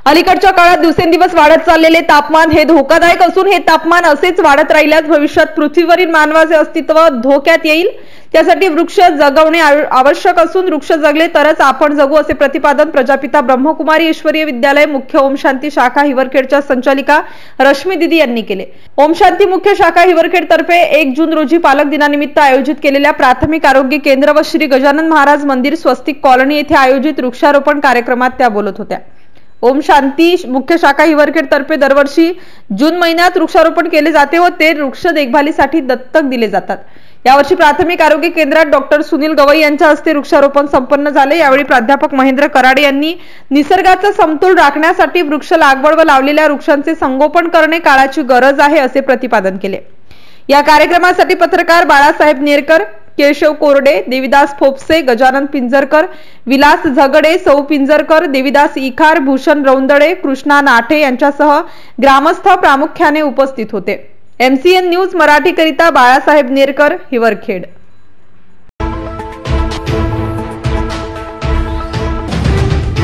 अलीकडच्या काळात दिवसेंदिवस वाढत चाललेले तापमान हे धोकादायक असून हे तापमान असेच वाढत राहिल्यास भविष्यात पृथ्वीवरील मानवाचे अस्तित्व धोक्यात येईल। त्यासाठी वृक्ष जगवणे आवश्यक असून वृक्ष जगले तरच आपण जगू असे प्रतिपादन प्रजापिता ब्रह्मकुमारी ईश्वरीय विद्यालय मुख्य ओम शांती शाखा हिवरखेडच्या संचालिका रश्मी दीदी यांनी केले। ओम शांती मुख्य शाखा हिवरखेड तर्फे 1 जून रोजी पालक दिनानिमित्त आयोजित केलेल्या प्राथमिक आरोग्य केंद्र व श्री गजानन महाराज मंदिर स्वस्तिक कॉलनी येथे आयोजित वृक्षारोपण कार्यक्रमात त्या बोलत होत्या। ओम शांती मुख्य शाखा हिवरखेड तर्फे दरवर्षी जून महिन्यात वृक्षारोपण केले जाते व ते वृक्ष देखभालीसाठी दत्तक दिले जातात। यावर्षी प्राथमिक आरोग्य केंद्रात डॉक्टर सुनील गवई यांच्या हस्ते वृक्षारोपण संपन्न झाले। यावेळी प्राध्यापक महेंद्र कराडे यांनी निसर्गाचा समतोल राखण्यासाठी वृक्ष लागवड व लावलेल्या वृक्षांचे संगोपन करणे काळाची गरज आहे असे प्रतिपादन केले। या कार्यक्रमासाठी पत्रकार बाळासाहेब नेरकर, केशव कोरडे, देविदास फोपसे, गजानन पिंजरकर, विलास झगडे, सौ पिंजरकर, देविदास इखार, भूषण रौंदळे, कृष्णा नाठे यांच्यासह ग्रामस्थ प्रामुख्याने उपस्थित होते। MCN न्यूज मराठी करिता बाळासाहेब नेरकर, हिवरखेड।